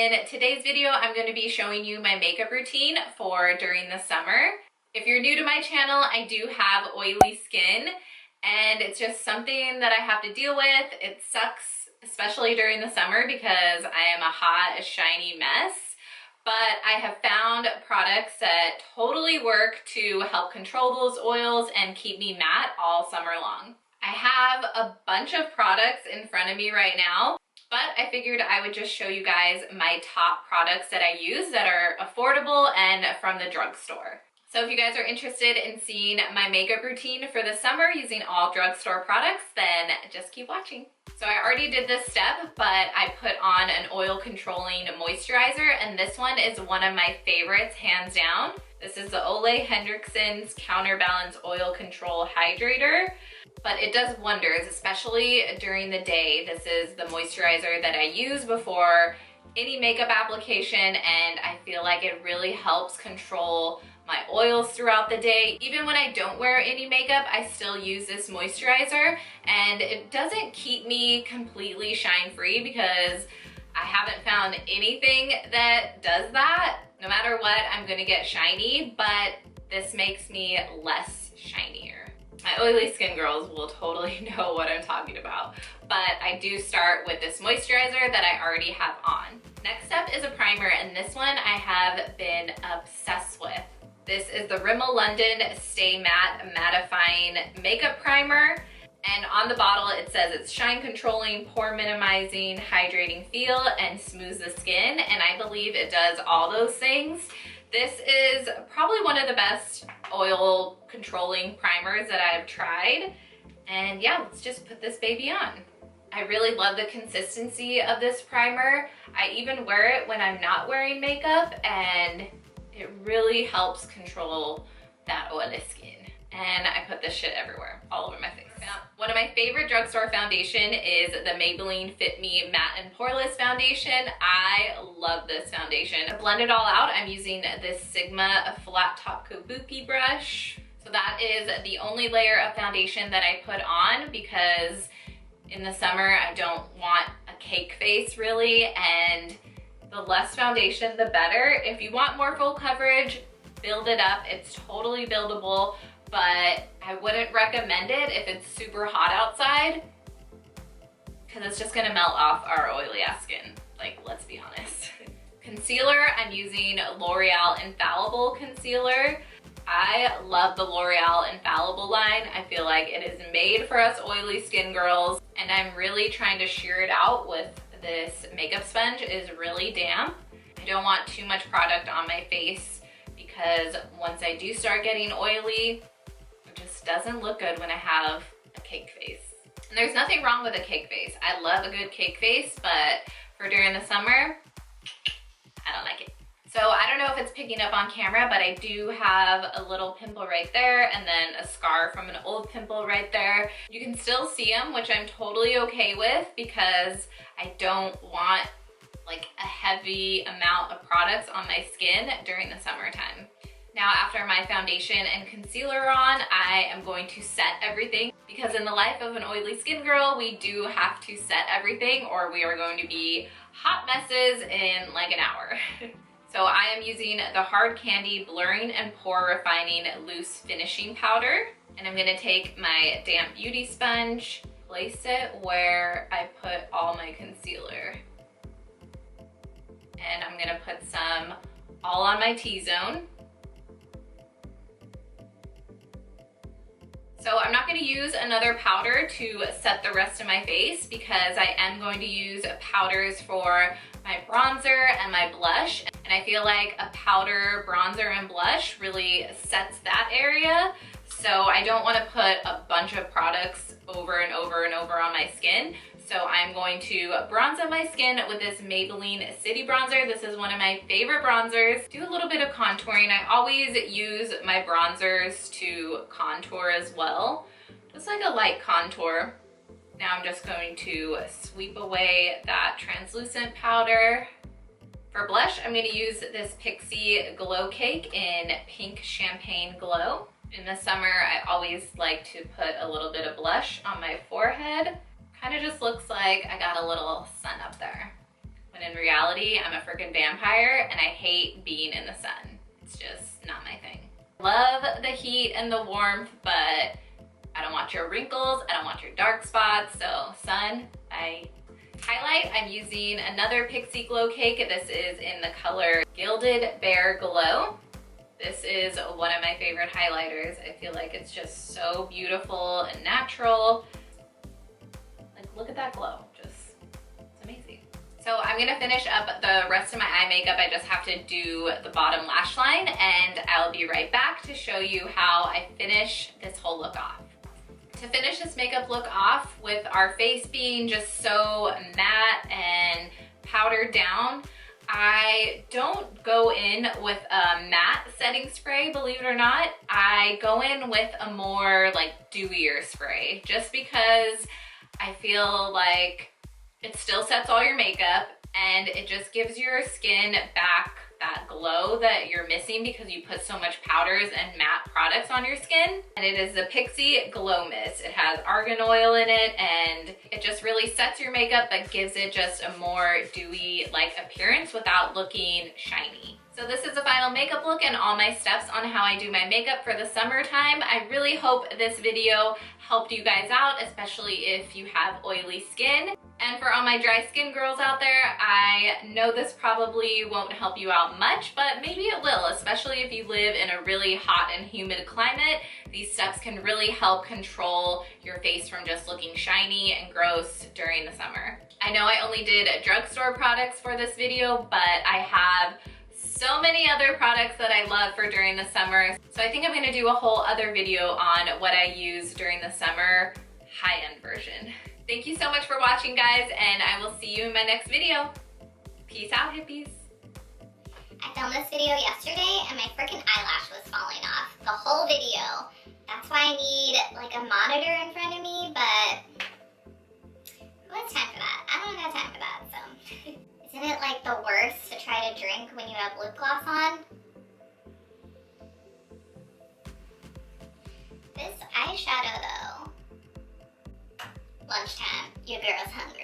In today's video, I'm going to be showing you my makeup routine for during the summer. If you're new to my channel, I do have oily skin and it's just something that I have to deal with. It sucks, especially during the summer because I am a hot, shiny mess. But I have found products that totally work to help control those oils and keep me matte all summer long. I have a bunch of products in front of me right now, but I figured I would just show you guys my top products that I use that are affordable and from the drugstore. So if you guys are interested in seeing my makeup routine for the summer using all drugstore products, then just keep watching. So I already did this step, but I put on an oil controlling moisturizer, and this one is one of my favorites, hands down. This is the Ole Henriksen's Counterbalance Oil Control Hydrator, but it does wonders, especially during the day. This is the moisturizer that I use before any makeup application, and I feel like it really helps control my oils throughout the day. Even when I don't wear any makeup, I still use this moisturizer, and it doesn't keep me completely shine free because I haven't found anything that does that. No matter what, I'm gonna get shiny, but this makes me less shinier. My oily skin girls will totally know what I'm talking about, but I do start with this moisturizer that I already have on. Next up is a primer, and this one I have been obsessed with. This is the Rimmel London Stay Matte Mattifying Makeup Primer. And on the bottle, it says it's shine controlling, pore minimizing, hydrating feel, and smooths the skin. And I believe it does all those things. This is probably one of the best oil controlling primers that I've tried. And yeah, let's just put this baby on. I really love the consistency of this primer. I even wear it when I'm not wearing makeup, and it really helps control that oily skin. And I put this shit everywhere, all over my face. Now, one of my favorite drugstore foundation is the Maybelline Fit Me Matte and Poreless Foundation. I love this foundation. To blend it all out, I'm using this Sigma Flat Top Kabuki brush. So that is the only layer of foundation that I put on because in the summer, I don't want a cake face really, and the less foundation, the better. If you want more full coverage, build it up. It's totally buildable, but I wouldn't recommend it if it's super hot outside because it's just gonna melt off our oily ass skin. Like, let's be honest. Concealer, I'm using L'Oreal Infallible Concealer. I love the L'Oreal Infallible line. I feel like it is made for us oily skin girls, and I'm really trying to sheer it out with this makeup sponge. Is really damp. I don't want too much product on my face because once I do start getting oily, it just doesn't look good when I have a cake face. And there's nothing wrong with a cake face. I love a good cake face, but for during the summer, I don't like it. So I don't know if it's picking up on camera, but I do have a little pimple right there and then a scar from an old pimple right there. You can still see them, which I'm totally okay with because I don't want like a heavy amount of products on my skin during the summertime. Now, after my foundation and concealer are on, I am going to set everything because in the life of an oily skin girl, we do have to set everything or we are going to be hot messes in like an hour. So I am using the Hard Candy Blurring and Pore Refining Loose Finishing Powder. And I'm gonna take my damp beauty sponge, place it where I put all my concealer. And I'm gonna put some all on my T-zone. So I'm not gonna use another powder to set the rest of my face because I am going to use powders for my bronzer and my blush. And I feel like a powder, bronzer, and blush really sets that area. So I don't wanna put a bunch of products over and over and over on my skin. So I'm going to bronze up my skin with this Maybelline City Bronzer. This is one of my favorite bronzers. Do a little bit of contouring. I always use my bronzers to contour as well. Just like a light contour. Now I'm just going to sweep away that translucent powder. For blush, I'm gonna use this Pixie Glow Cake in Pink Champagne Glow. In the summer, I always like to put a little bit of blush on my forehead. Kind of just looks like I got a little sun up there, when in reality, I'm a freaking vampire and I hate being in the sun. It's just not my thing. Love the heat and the warmth, but I don't want your wrinkles, I don't want your dark spots, so sun, Highlight, I'm using another Pixie Glow Cake. This is in the color Gilded Bear Glow. This is one of my favorite highlighters. I feel like it's just so beautiful and natural. Like, look at that glow, it's amazing. So I'm gonna finish up the rest of my eye makeup. I just have to do the bottom lash line, and I'll be right back to show you how I finish this whole look off. To finish this makeup look off, with our face being just so matte and powdered down, I don't go in with a matte setting spray, believe it or not. I go in with a more like dewier spray, just because I feel like it still sets all your makeup and it just gives your skin back that glow that you're missing because you put so much powders and matte products on your skin. And it is the Pixie Glow Mist. It has argan oil in it and it just really sets your makeup but gives it just a more dewy like appearance without looking shiny. So this is the final makeup look and all my steps on how I do my makeup for the summertime. I really hope this video helped you guys out, especially if you have oily skin. And for all my dry skin girls out there, I know this probably won't help you out much, but maybe it will, especially if you live in a really hot and humid climate. These steps can really help control your face from just looking shiny and gross during the summer. I know I only did drugstore products for this video, but I have so many other products that I love for during the summer. So I think I'm gonna do a whole other video on what I use during the summer, high-end version. Thank you so much for watching, guys, and I will see you in my next video. Peace out, hippies. I filmed this video yesterday and my freaking eyelash was falling off the whole video. That's why I need like a monitor in front of me, but who has time for that? I don't have time for that, so. Isn't it like the worst to try to drink when you have lip gloss on? This eyeshadow though. Lunchtime, your girl's hungry.